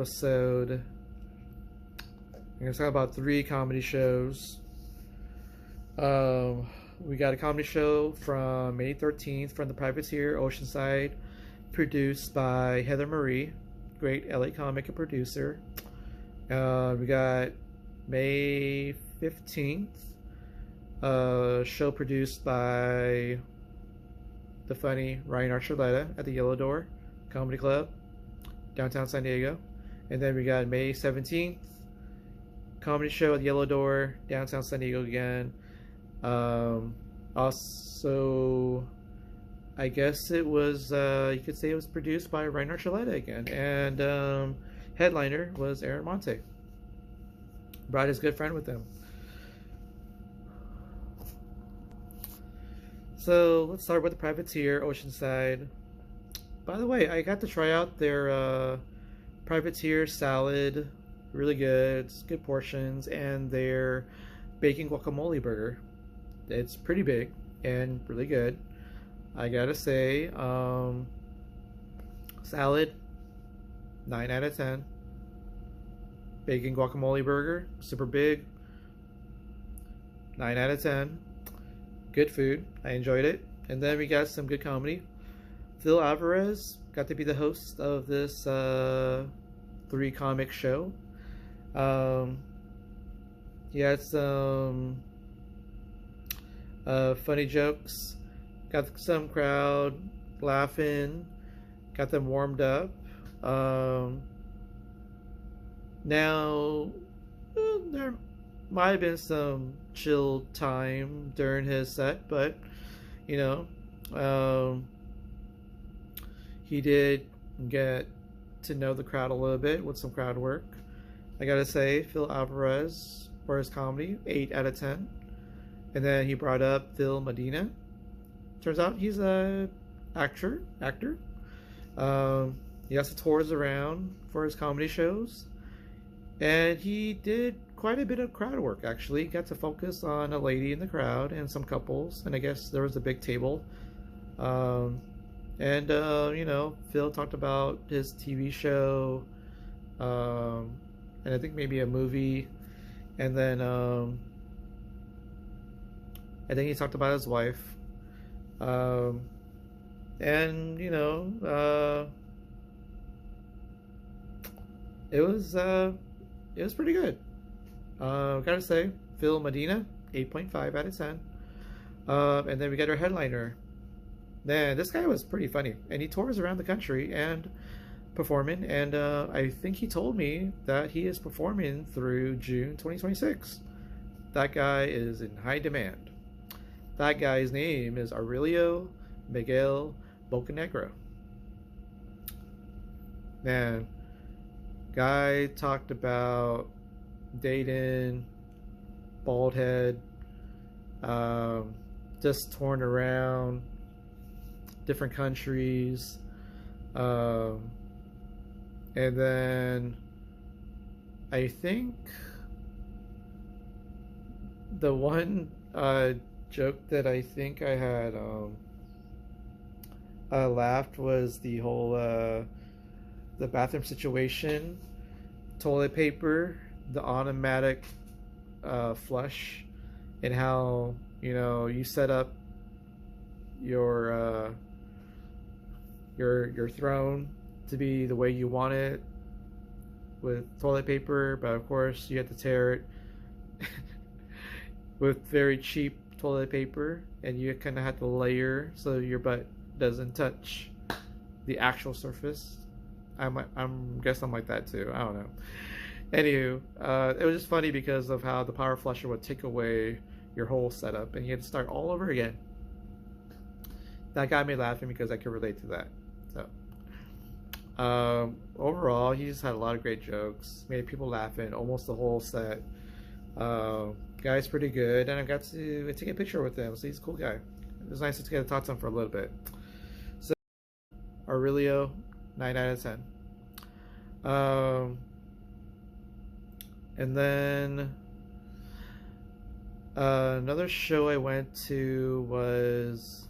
episode. I'm going to talk about 3 comedy shows. We got a comedy show from May 13th from the Privateer, Oceanside, produced by Heather Marie, great LA comic and producer. We got May 15th, show produced by the funny Ryan Archuleta at the Yellowdoor Comedy Club, downtown San Diego. And then we got May 17th, comedy show at Yellowdoor, downtown San Diego again. Also, I guess it was, you could say it was produced by Ryan Archuleta again. And headliner was Aaron Monte. Brought his good friend with him. So let's start with the Privateer, Oceanside. By the way, I got to try out their Privateer salad. Really good. It's good portions. And their bacon guacamole burger. It's pretty big and really good. I gotta say, salad, 9 out of 10. Bacon guacamole burger, super big, 9 out of 10. Good food. I enjoyed it. And then we got some good comedy. Phil Alvarez got to be the host of this 3 comic show. He had some funny jokes. Got some crowd laughing. Got them warmed up. Now, there might have been some chill time during his set, but you know, he did get to know the crowd a little bit with some crowd work. I gotta say, Phil Alvarez for his comedy, 8 out of 10. And then he brought up Phil Medina. Turns out he's a actor. He also tours around for his comedy shows. And he did quite a bit of crowd work, actually. Got to focus on a lady in the crowd and some couples. And I guess there was a big table. You know, Phil talked about his TV show. And I think maybe a movie. And then I think he talked about his wife. And, you know, it was pretty good. Gotta say, Phil Medina, 8.5 out of 10. And then we got our headliner. Man, this guy was pretty funny. And he tours around the country and performing. And I think he told me that he is performing through June 2026. That guy is in high demand. That guy's name is Aurelio Miguel Bocanegra. Man, guy talked about dating, bald head, just torn around, different countries, and then I think the one joke that I think I had laughed was the whole the bathroom situation, toilet paper, the automatic flush, and how, you know, you set up your throne to be the way you want it with toilet paper, but of course you have to tear it with very cheap toilet paper, and you kind of have to layer so your butt doesn't touch the actual surface. I'm guess I'm like that too. I don't know. Anywho, it was just funny because of how the power flusher would take away your whole setup, and you had to start all over again. That got me laughing because I could relate to that. So, overall, he just had a lot of great jokes, made people laughing almost the whole set. Guy's pretty good, and I got to take a picture with him, so he's a cool guy. It was nice to get to talk to him for a little bit. So, Aurelio, 9 out of 10. And then another show I went to was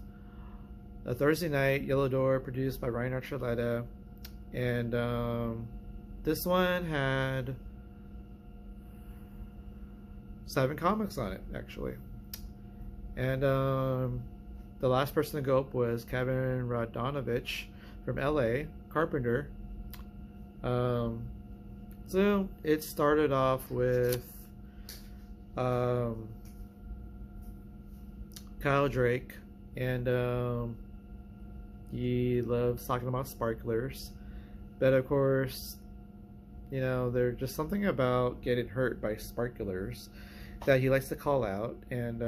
a Thursday night, Yellowdoor, produced by Ryan Archuleta. And This one had 7 comics on it, actually. And the last person to go up was Kevin Radonovich from LA, Carpenter. So it started off with Kyle Drake, and he loves talking about sparklers. But of course, there's just something about getting hurt by sparklers that he likes to call out. And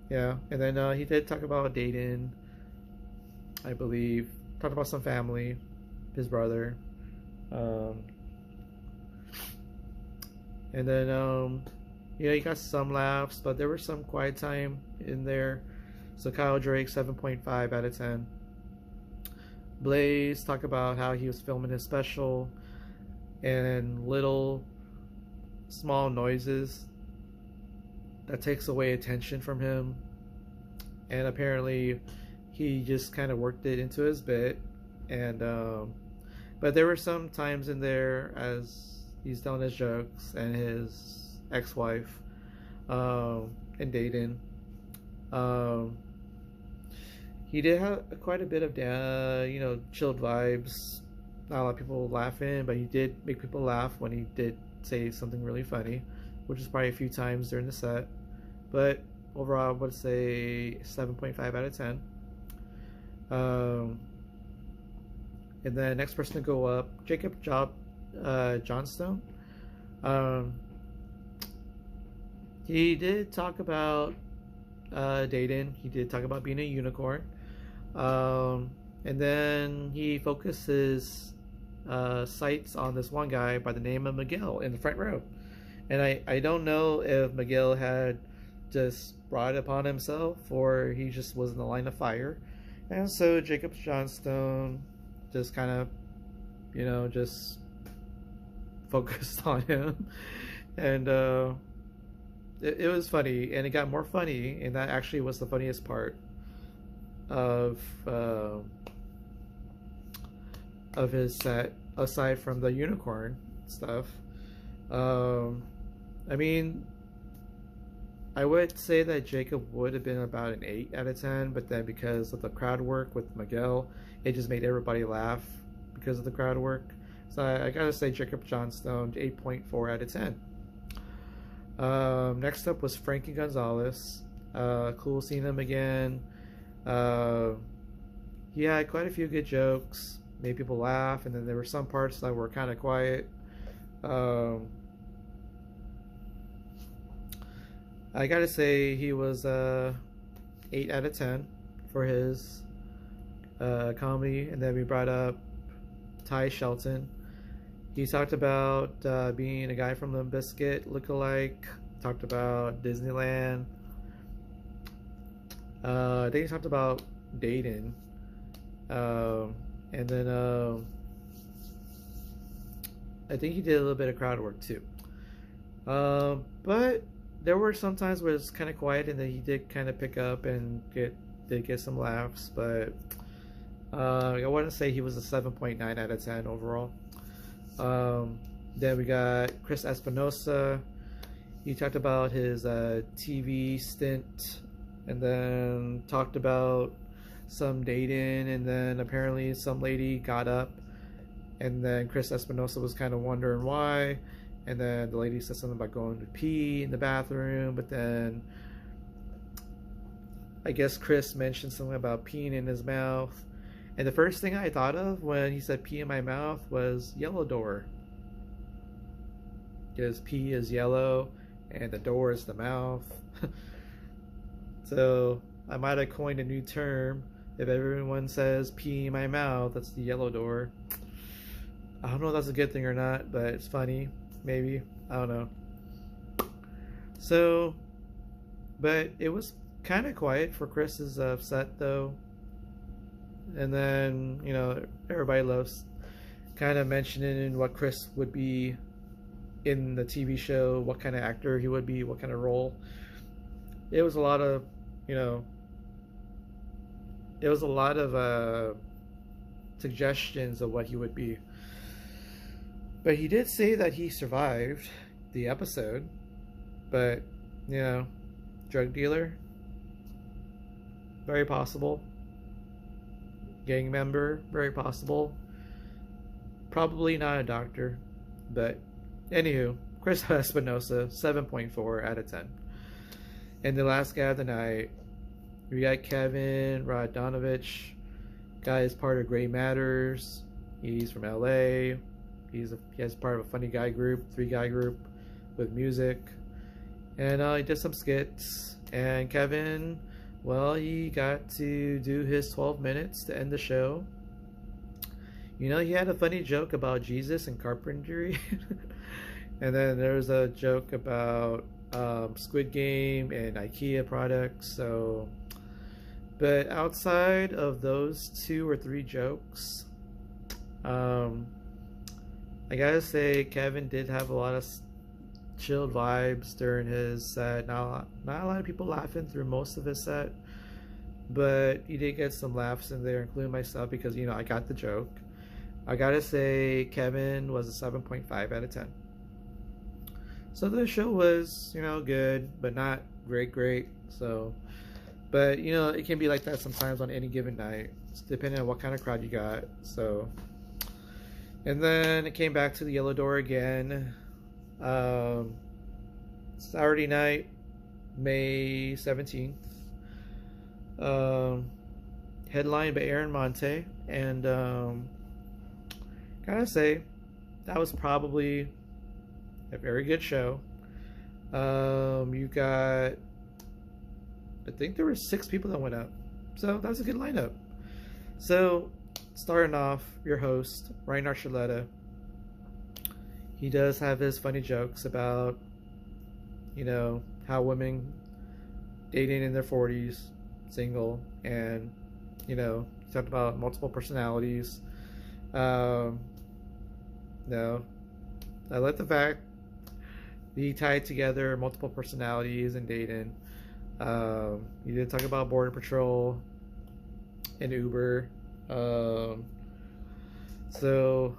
yeah, and then he did talk about dating, I believe. Talked about some family, his brother. And then he got some laughs, but there was some quiet time in there. So Kyle Drake, 7.5 out of 10. Blaze talked about how he was filming his special, and little small noises that takes away attention from him, and apparently he just kind of worked it into his bit. And but there were some times in there as he's telling his jokes, and his ex-wife and dating, he did have quite a bit of chilled vibes. Not a lot of people laughing, but he did make people laugh when he did say something really funny, which is probably a few times during the set. But overall, I would say 7.5 out of 10. And then next person to go up, Jacob Johnstone. He did talk about dating. He did talk about being a unicorn. And then he focused his sights on this one guy by the name of Miguel in the front row. And I don't know if Miguel had just brought it upon himself, or he just was in the line of fire. And so Jacob Johnstone just kind of, just focused on him. And it was funny, and it got more funny, and that actually was the funniest part of his set, aside from the unicorn stuff. I mean, I would say that Jacob would have been about an 8 out of 10, but then because of the crowd work with Miguel, it just made everybody laugh because of the crowd work. So I gotta say Jacob Johnstone, 8.4 out of 10. Next up was Frankie Gonzalez. Cool seeing him again. He had quite a few good jokes, made people laugh, and then there were some parts that were kind of quiet. I gotta say he was 8 out of 10 for his comedy. And then we brought up Ty Shelton. He talked about being a guy from Limp Bizkit lookalike. Talked about Disneyland. I think he talked about dating. And then I think he did a little bit of crowd work too. But there were some times where it's kind of quiet, and then he did kind of pick up and get some laughs. But I wouldn't say he was a 7.9 out of 10 overall. Then we got Chris Espinosa. He talked about his TV stint, and then talked about some dating, and then apparently some lady got up, and then Chris Espinosa was kind of wondering why, and then the lady said something about going to pee in the bathroom, but then I guess Chris mentioned something about peeing in his mouth, and the first thing I thought of when he said pee in my mouth was Yellowdoor, because pee is yellow and the door is the mouth. So I might have coined a new term. If everyone says pee in my mouth, that's the Yellowdoor. I don't know if that's a good thing or not, but it's funny. Maybe. I don't know. So, but it was kind of quiet for Chris's set though. And then, everybody loves kind of mentioning what Chris would be in the TV show, what kind of actor he would be, what kind of role. It was a lot of, suggestions of what he would be. But he did say that he survived the episode. But, you know, drug dealer, very possible. Gang member, very possible. Probably not a doctor. But, anywho, Chris Espinosa, 7.4 out of 10. And the last guy of the night, we got Kevin Radonovich. Guy is part of Gray Matters. He's from LA. He has part of a funny guy group, 3-guy group with music. And he did some skits. And Kevin, well, he got to do his 12 minutes to end the show. You know, he had a funny joke about Jesus and carpentry. And then there was a joke about Squid Game and IKEA products. So, but outside of those 2 or 3 jokes, I gotta say Kevin did have a lot of chilled vibes during his set. Not a lot of people laughing through most of his set, but he did get some laughs in there, including myself, because, you know, I got the joke. I gotta say Kevin was a 7.5 out of 10. So the show was, you know, good, but not great. So, but, you know, it can be like that sometimes on any given night, depending on what kind of crowd you got. So, and then it came back to the Yellowdoor again. Saturday night, May 17th. Headlined by Aaron Monte, and gotta say that was probably a very good show. You got, I think there were 6 people that went up, so that was a good lineup. So starting off, your host Ryan Archuleta, he does have his funny jokes about, you know, how women dating in their 40s, single, and, you know, he talked about multiple personalities. No, I like the fact he tied together multiple personalities and dating. He did talk about Border Patrol and Uber. So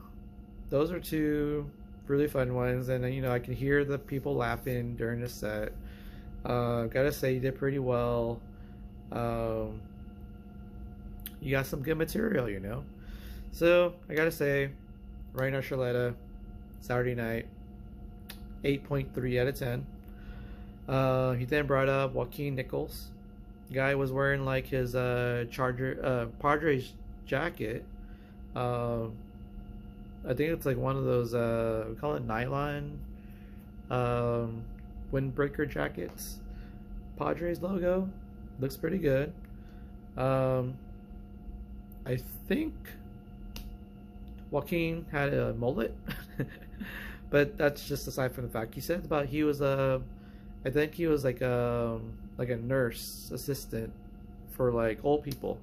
those are 2 really fun ones, and you know, I can hear the people laughing during the set. Gotta say, you did pretty well. You got some good material, you know. So I gotta say, Ryan Archuleta, Saturday night, 8.3 out of 10. He then brought up Joaquin Nichols. Guy was wearing like his Padres jacket. I think it's like one of those we call it nylon windbreaker jackets. Padres logo, looks pretty good. I think Joaquin had a mullet, but that's just aside from the fact. He said about he was I think he was like a nurse assistant for like old people.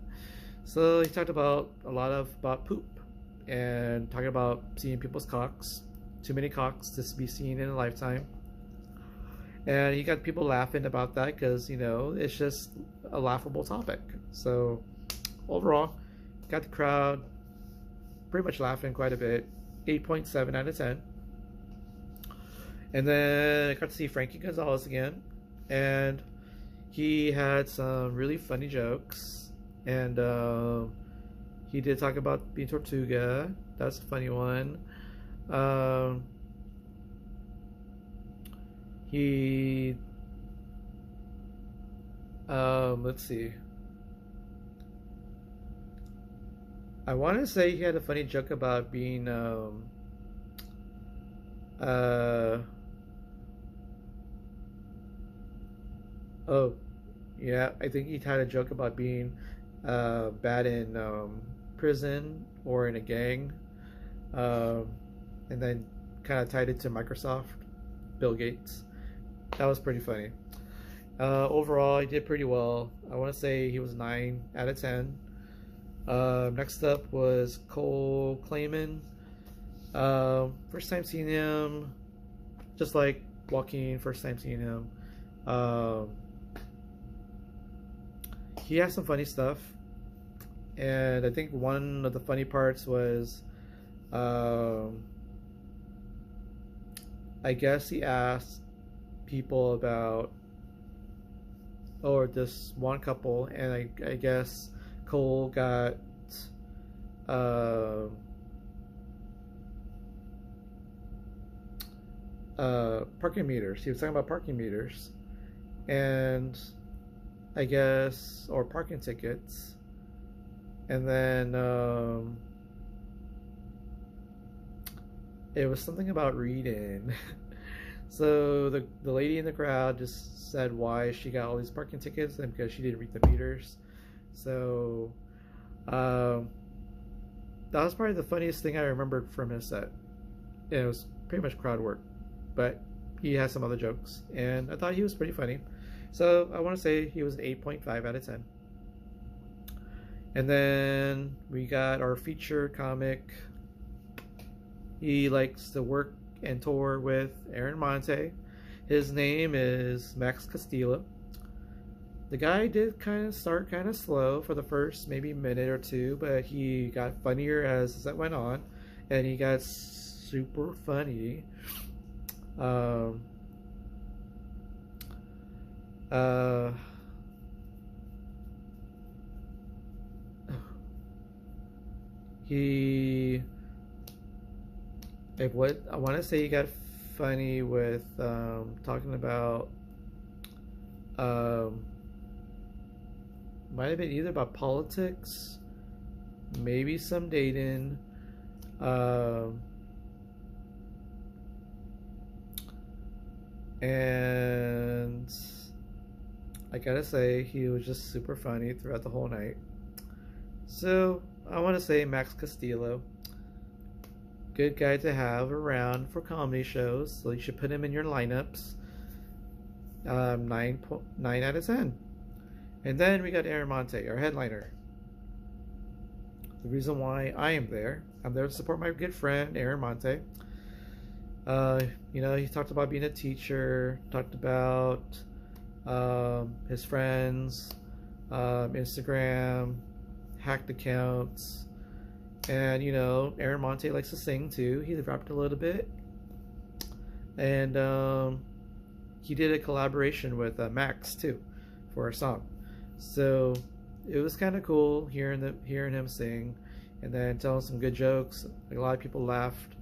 So he talked about about poop and talking about seeing people's cocks. Too many cocks to be seen in a lifetime. And he got people laughing about that because, you know, it's just a laughable topic. So overall, got the crowd pretty much laughing quite a bit. 8.7 out of 10. And then I got to see Frankie Gonzalez again, and he had some really funny jokes. And he did talk about being Tortuga. That's a funny one. Let's see. I want to say he had a funny joke about being oh, yeah, I think he had a joke about being bad in prison or in a gang, and then kind of tied it to Microsoft, Bill Gates. That was pretty funny. Overall, he did pretty well. I want to say he was 9 out of 10. Next up was Cole Clayman. First time seeing him, just like Joaquin, first time seeing him. He has some funny stuff, and I think one of the funny parts was I guess he asked people about, or this one couple, and I guess Cole got uh, parking meters. He was talking about parking meters, and I guess, or parking tickets, and then it was something about reading. So the lady in the crowd just said why she got all these parking tickets, and because she didn't read the meters. So um, that was probably the funniest thing I remembered from his set. It was pretty much crowd work, but he has some other jokes, and I thought he was pretty funny. So I want to say he was an 8.5 out of 10. And then we got our feature comic. He likes to work and tour with Aaron Monte. His name is Max Castillo. The guy did kind of start kind of slow for the first maybe minute or two, but he got funnier as it went on, and he got super funny. He, like, what I want to say, he got funny with talking about might have been either about politics, maybe some dating, and I gotta say he was just super funny throughout the whole night. So I want to say Max Castillo, good guy to have around for comedy shows, so you should put him in your lineups. 9 out of 10. And then we got Aaron Monte, our headliner. The reason why I am there, I'm there to support my good friend Aaron Monte. He talked about being a teacher, talked about his friends, Instagram, hacked accounts, and Aaron Monte likes to sing too. He rapped a little bit, and he did a collaboration with Max too for a song. So it was kind of cool hearing him sing, and then telling some good jokes. Like, a lot of people laughed.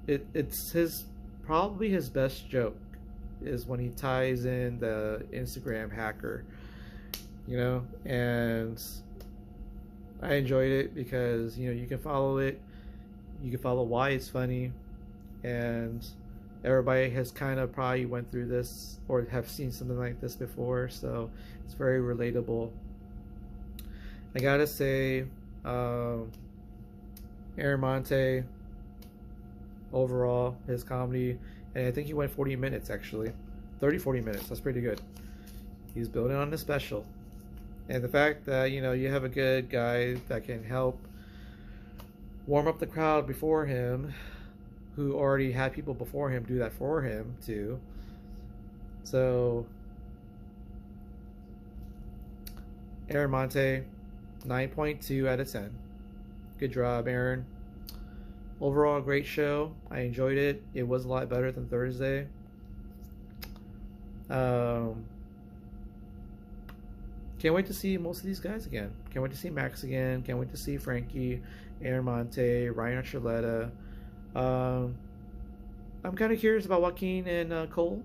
It's probably his best joke is when he ties in the Instagram hacker, and I enjoyed it because you can follow it, you can follow why it's funny, and everybody has kind of probably went through this or have seen something like this before, so it's very relatable. I gotta say, Aaron Monte, overall, his comedy, and I think he went 40 minutes actually, 40 minutes, that's pretty good. He's building on the special, and the fact that you have a good guy that can help warm up the crowd before him, who already had people before him do that for him too. So Aaron Monte, 9.2 out of 10. Good job, Aaron. Overall, great show. I enjoyed it. It was a lot better than Thursday. Can't wait to see most of these guys again. Can't wait to see Max again. Can't wait to see Frankie, Aaron Monte, Ryan Archuleta. I'm kind of curious about Joaquin and Cole,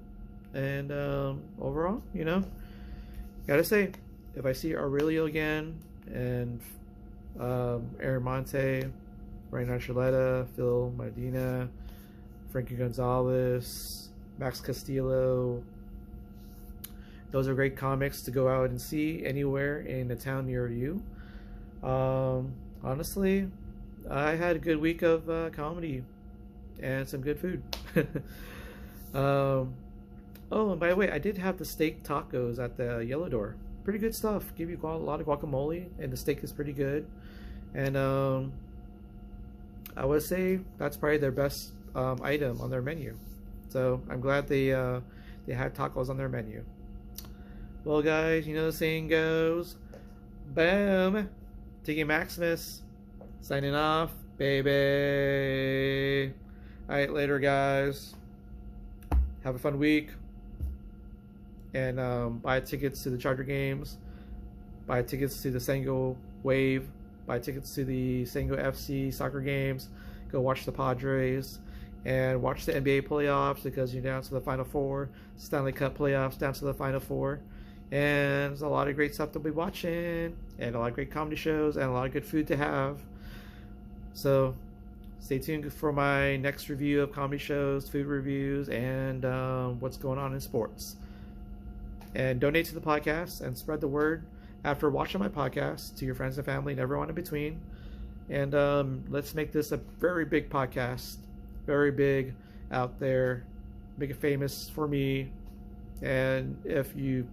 and overall, gotta say, if I see Aurelio again and Aaron Monte, Ryan Archuleta, Phil Medina, Frankie Gonzalez, Max Castillo, those are great comics to go out and see anywhere in a town near you. Honestly, I had a good week of comedy and some good food. Oh, and by the way, I did have the steak tacos at the Yellowdoor. Pretty good stuff. Give you a lot of guacamole, and the steak is pretty good. And I would say that's probably their best item on their menu. So I'm glad they had tacos on their menu. Well, guys, the saying goes, boom. Tiggy Maximus signing off, baby. Alright, later, guys. Have a fun week. And buy tickets to the Charger games. Buy tickets to the Sango Wave. Buy tickets to the Sango FC soccer games. Go watch the Padres. And watch the NBA playoffs because you're down to the Final Four. Stanley Cup playoffs down to the Final Four. And there's a lot of great stuff to be watching. And a lot of great comedy shows. And a lot of good food to have. So stay tuned for my next review of comedy shows, food reviews, and what's going on in sports. And donate to the podcast and spread the word after watching my podcast to your friends and family and everyone in between. And let's make this a very big podcast. Very big out there. Make it famous for me. And if you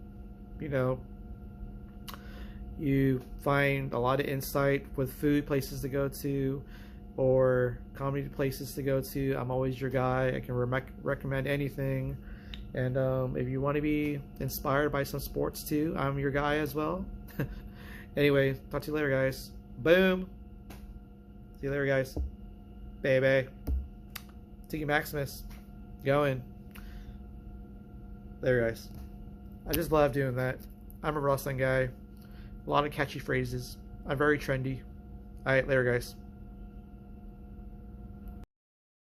find a lot of insight with food places to go to or comedy places to go to, I'm always your guy. I can recommend anything. And if you want to be inspired by some sports too, I'm your guy as well. Anyway, talk to you later, guys. Boom. See you later, guys. Baby. Tiggy Maximus. Going. Later, guys. I just love doing that. I'm a wrestling guy. A lot of catchy phrases. I'm very trendy. Alright, later, guys.